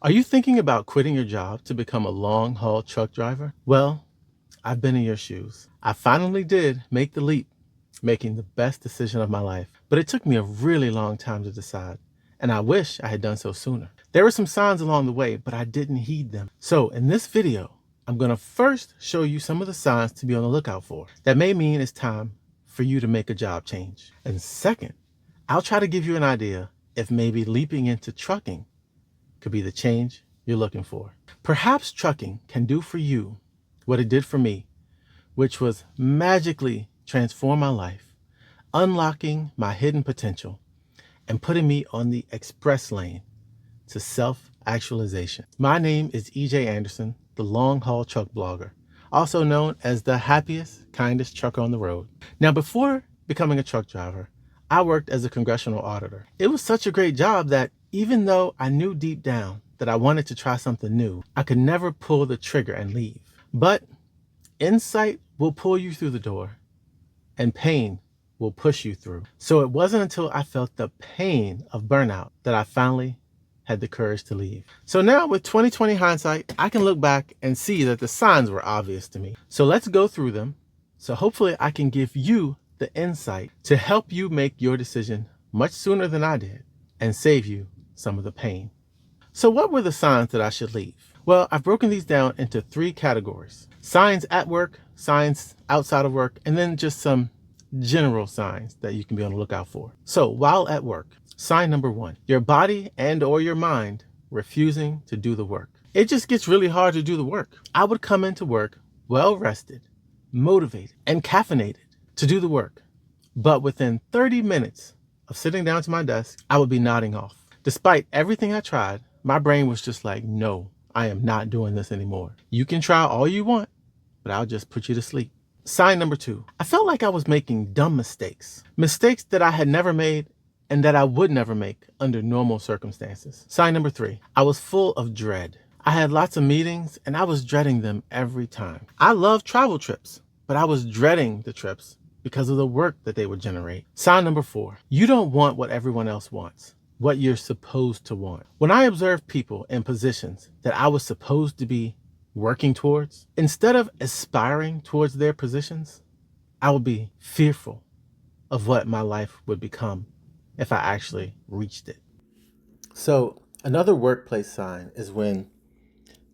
Are you thinking about quitting your job to become a long haul truck driver? Well, I've been in your shoes. I finally did make the leap, making the best decision of my life. But it took me a really long time to decide, and I wish I had done so sooner. There were some signs along the way, but I didn't heed them. So in this video, I'm going to first show you some of the signs to be on the lookout for that may mean it's time for you to make a job change. And second, I'll try to give you an idea if maybe leaping into trucking could be the change you're looking for. Perhaps trucking can do for you what it did for me, which was magically transform my life, unlocking my hidden potential and putting me on the express lane to self-actualization. My name is EJ Anderson, the long haul truck blogger, also known as the happiest, kindest trucker on the road. Now, before becoming a truck driver, I worked as a congressional auditor. It was such a great job that even though I knew deep down that I wanted to try something new, I could never pull the trigger and leave. But insight will pull you through the door and pain will push you through. So it wasn't until I felt the pain of burnout that I finally had the courage to leave. So now with 2020 hindsight, I can look back and see that the signs were obvious to me. So let's go through them. So hopefully I can give you the insight to help you make your decision much sooner than I did and save you some of the pain. So what were the signs that I should leave? Well, I've broken these down into 3 categories: signs at work, signs outside of work, and then just some general signs that you can be on the lookout for. So while at work, sign number 1, your body and or your mind refusing to do the work. It just gets really hard to do the work. I would come into work well rested, motivated, and caffeinated to do the work. But within 30 minutes of sitting down to my desk, I would be nodding off. Despite everything I tried, my brain was just like, no, I am not doing this anymore. You can try all you want, but I'll just put you to sleep. Sign number 2, I felt like I was making dumb mistakes. Mistakes that I had never made and that I would never make under normal circumstances. Sign number 3, I was full of dread. I had lots of meetings and I was dreading them every time. I love travel trips, but I was dreading the trips because of the work that they would generate. Sign number 4, you don't want what everyone else wants, what you're supposed to want. When I observed people in positions that I was supposed to be working towards, instead of aspiring towards their positions, I would be fearful of what my life would become if I actually reached it. So another workplace sign is when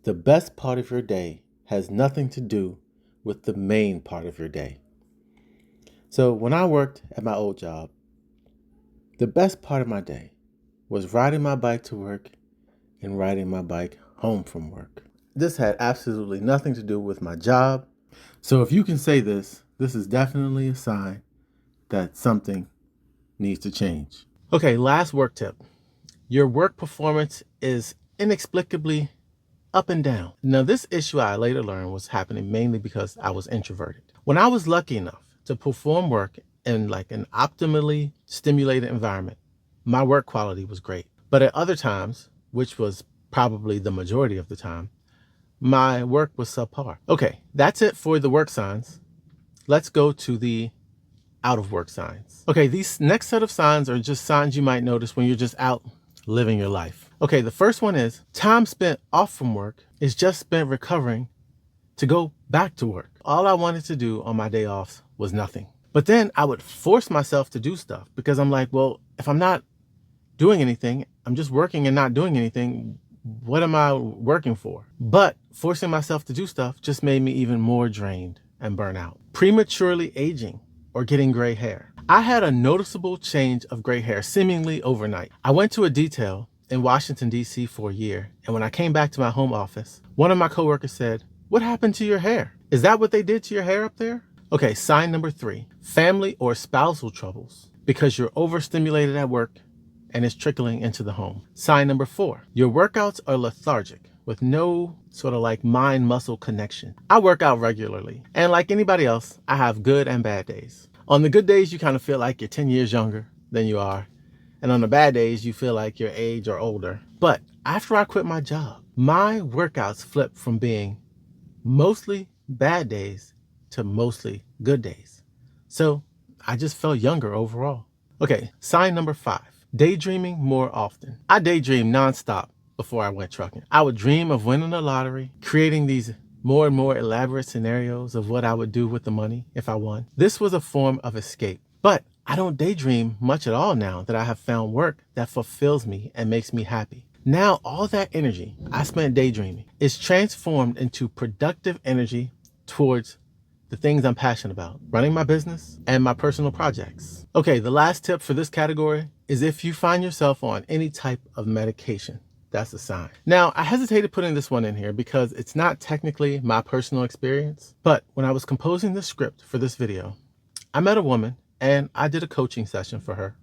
the best part of your day has nothing to do with the main part of your day. So when I worked at my old job, the best part of my day was riding my bike to work and riding my bike home from work. This had absolutely nothing to do with my job. So if you can say this is definitely a sign that something needs to change. Okay, last work tip. Your work performance is inexplicably up and down. Now, this issue I later learned was happening mainly because I was introverted. When I was lucky enough to perform work in like an optimally stimulated environment, my work quality was great. But at other times, which was probably the majority of the time, my work was subpar. Okay, that's it for the work signs. Let's go to the out of work signs. Okay, these next set of signs are just signs you might notice when you're just out living your life. Okay, the first one is time spent off from work is just spent recovering to go back to work. All I wanted to do on my day off was nothing. But then I would force myself to do stuff because I'm like, well, if I'm not doing anything, I'm just working and not doing anything. What am I working for? But forcing myself to do stuff just made me even more drained and burnt out. Prematurely aging or getting gray hair. I had a noticeable change of gray hair seemingly overnight. I went to a detail in Washington, D.C. for a year, and when I came back to my home office, one of my coworkers said, "What happened to your hair? Is that what they did to your hair up there?" Okay, sign number 3, family or spousal troubles because you're overstimulated at work and it's trickling into the home. Sign number 4, your workouts are lethargic with no sort of like mind-muscle connection. I work out regularly, and like anybody else, I have good and bad days. On the good days, you kind of feel like you're 10 years younger than you are. And on the bad days, you feel like your age or older. But after I quit my job, my workouts flipped from being mostly bad days to mostly good days. So I just felt younger overall. Okay, sign number 5, daydreaming more often. I daydream nonstop before I went trucking. I would dream of winning the lottery, creating these more and more elaborate scenarios of what I would do with the money if I won. This was a form of escape. But I don't daydream much at all now that I have found work that fulfills me and makes me happy. Now all that energy I spent daydreaming is transformed into productive energy towards the things I'm passionate about, running my business and my personal projects. Okay, the last tip for this category is if you find yourself on any type of medication, that's a sign. Now, I hesitated putting this one in here because it's not technically my personal experience, but when I was composing the script for this video, I met a woman and I did a coaching session for her.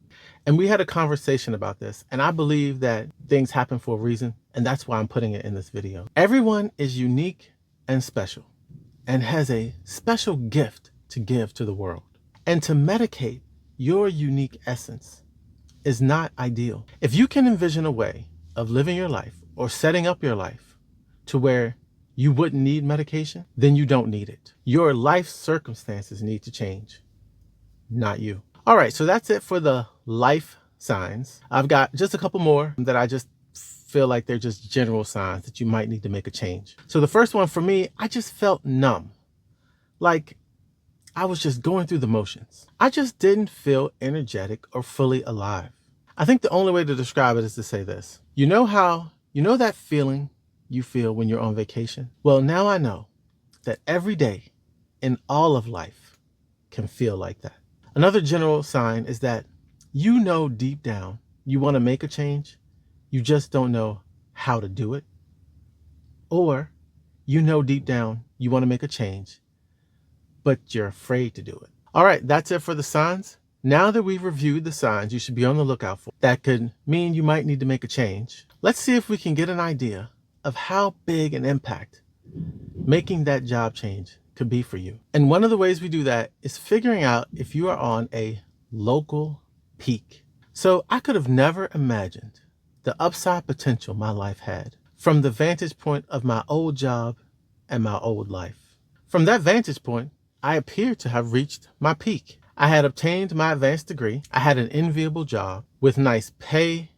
And we had a conversation about this, and I believe that things happen for a reason, and that's why I'm putting it in this video. Everyone is unique and special, and has a special gift to give to the world. And to medicate your unique essence is not ideal. If you can envision a way of living your life or setting up your life to where you wouldn't need medication, then you don't need it. Your life circumstances need to change, not you. All right, so that's it for the life signs. I've got just a couple more that I just feel like they're just general signs that you might need to make a change. So the first one for me, I just felt numb. Like I was just going through the motions. I just didn't feel energetic or fully alive. I think the only way to describe it is to say this. You know that feeling you feel when you're on vacation? Well, now I know that every day in all of life can feel like that. Another general sign is that you know deep down you want to make a change, you just don't know how to do it. Or you know deep down you want to make a change, but you're afraid to do it. All right, that's it for the signs. Now that we've reviewed the signs you should be on the lookout for, that could mean you might need to make a change. Let's see if we can get an idea of how big an impact making that job change could be for you. And one of the ways we do that is figuring out if you are on a local peak. So I could have never imagined the upside potential my life had from the vantage point of my old job and my old life. From that vantage point, I appeared to have reached my peak. I had obtained my advanced degree. I had an enviable job with nice pay,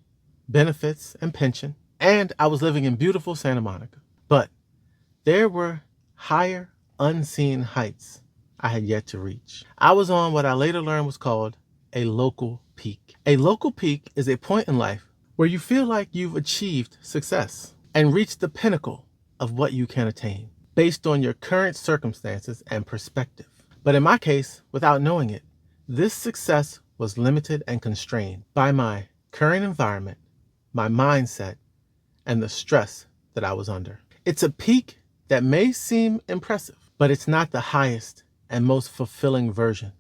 benefits, and pension, and I was living in beautiful Santa Monica. But there were higher, unseen heights I had yet to reach. I was on what I later learned was called a local peak. A local peak is a point in life where you feel like you've achieved success and reached the pinnacle of what you can attain based on your current circumstances and perspective. But in my case, without knowing it, this success was limited and constrained by my current environment, my mindset, and the stress that I was under. It's a peak that may seem impressive, but it's not the highest and most fulfilling version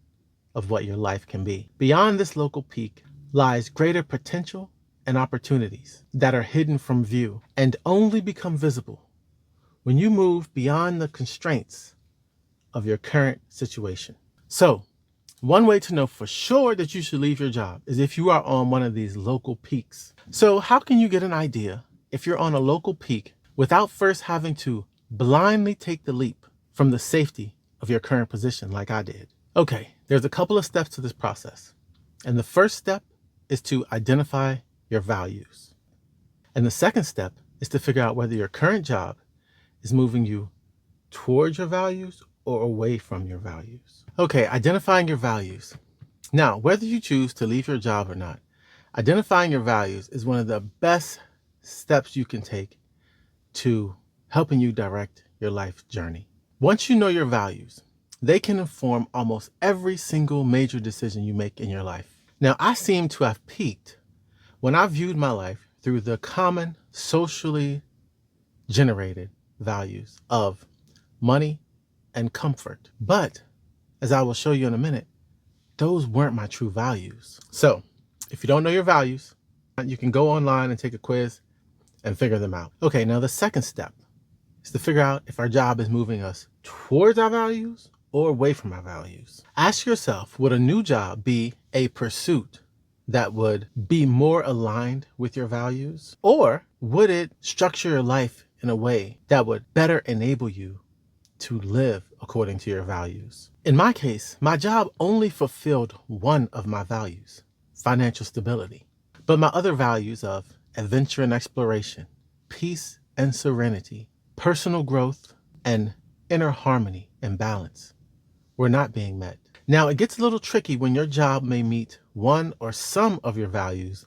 of what your life can be. Beyond this local peak lies greater potential and opportunities that are hidden from view and only become visible when you move beyond the constraints of your current situation. So, one way to know for sure that you should leave your job is if you are on one of these local peaks. So how can you get an idea if you're on a local peak without first having to blindly take the leap from the safety of your current position like I did? Okay, there's a couple of steps to this process. And the first step is to identify your values. And the second step is to figure out whether your current job is moving you towards your values or away from your values. Okay, identifying your values. Now, whether you choose to leave your job or not, identifying your values is one of the best steps you can take to helping you direct your life journey. Once you know your values, they can inform almost every single major decision you make in your life. Now, I seem to have peaked when I viewed my life through the common socially generated values of money and comfort. But as I will show you in a minute, those weren't my true values. So if you don't know your values, you can go online and take a quiz and figure them out. Okay, now the second step is to figure out if our job is moving us towards our values or away from our values. Ask yourself, would a new job be a pursuit that would be more aligned with your values? Or would it structure your life in a way that would better enable you to live according to your values? In my case, my job only fulfilled one of my values, financial stability. But my other values of adventure and exploration, peace and serenity, personal growth, and inner harmony and balance were not being met. Now, it gets a little tricky when your job may meet one or some of your values,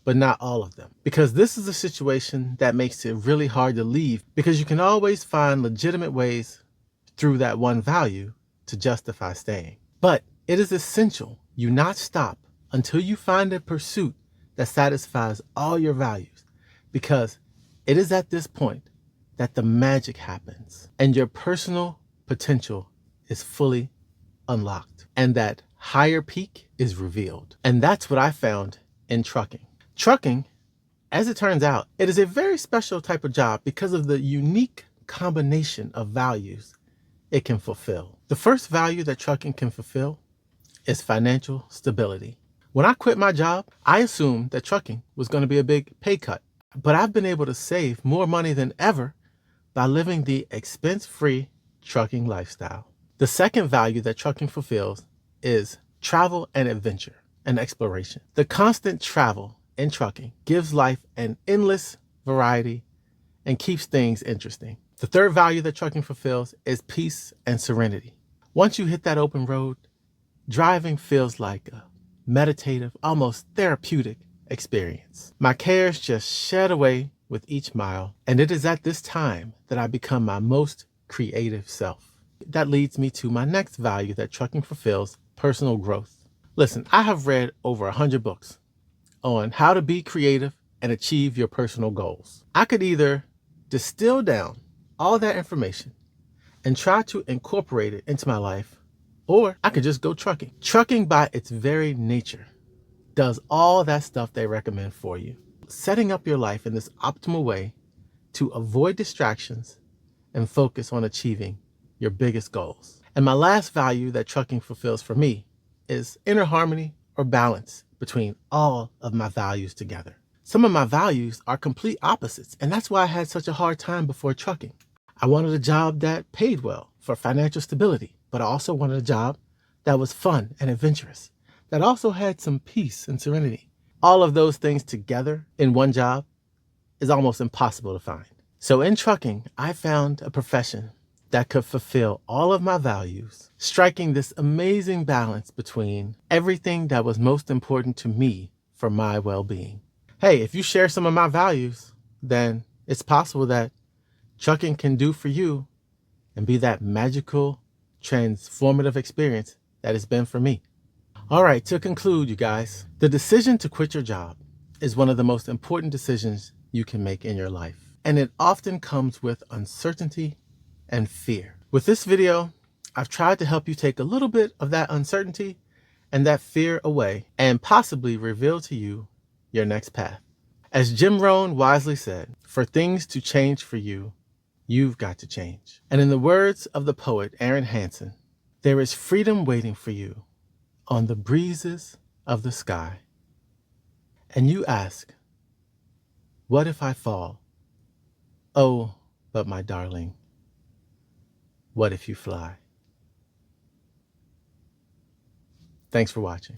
but not all of them. Because this is a situation that makes it really hard to leave, because you can always find legitimate ways through that one value to justify staying. But it is essential you not stop until you find a pursuit that satisfies all your values, because it is at this point that the magic happens and your personal potential is fully unlocked and that higher peak is revealed. And that's what I found in trucking. Trucking, as it turns out, it is a very special type of job because of the unique combination of values it can fulfill. The first value that trucking can fulfill is financial stability. When I quit my job, I assumed that trucking was going to be a big pay cut, but I've been able to save more money than ever by living the expense-free trucking lifestyle. The second value that trucking fulfills is travel and adventure and exploration. The constant travel in trucking gives life an endless variety and keeps things interesting. The third value that trucking fulfills is peace and serenity. Once you hit that open road, driving feels like a meditative, almost therapeutic experience. My cares just shed away with each mile, and it is at this time that I become my most creative self. That leads me to my next value that trucking fulfills: personal growth. Listen, I have read over 100 books on how to be creative and achieve your personal goals. I could either distill down all that information and try to incorporate it into my life, or I could just go trucking. Trucking, by its very nature, does all that stuff they recommend for you, setting up your life in this optimal way to avoid distractions and focus on achieving your biggest goals. And my last value that trucking fulfills for me is inner harmony or balance between all of my values together. Some of my values are complete opposites, and that's why I had such a hard time before trucking. I wanted a job that paid well for financial stability, but I also wanted a job that was fun and adventurous, that also had some peace and serenity. All of those things together in one job is almost impossible to find. So in trucking, I found a profession that could fulfill all of my values, striking this amazing balance between everything that was most important to me for my well-being. Hey, if you share some of my values, then it's possible that trucking can do for you and be that magical, transformative experience that it's been for me. All right, to conclude, you guys, the decision to quit your job is one of the most important decisions you can make in your life. And it often comes with uncertainty and fear. With this video, I've tried to help you take a little bit of that uncertainty and that fear away and possibly reveal to you your next path. As Jim Rohn wisely said, for things to change for you, you've got to change. And in the words of the poet Aaron Hansen, there is freedom waiting for you on the breezes of the sky. And you ask, what if I fall? Oh, but my darling, what if you fly? Thanks for watching.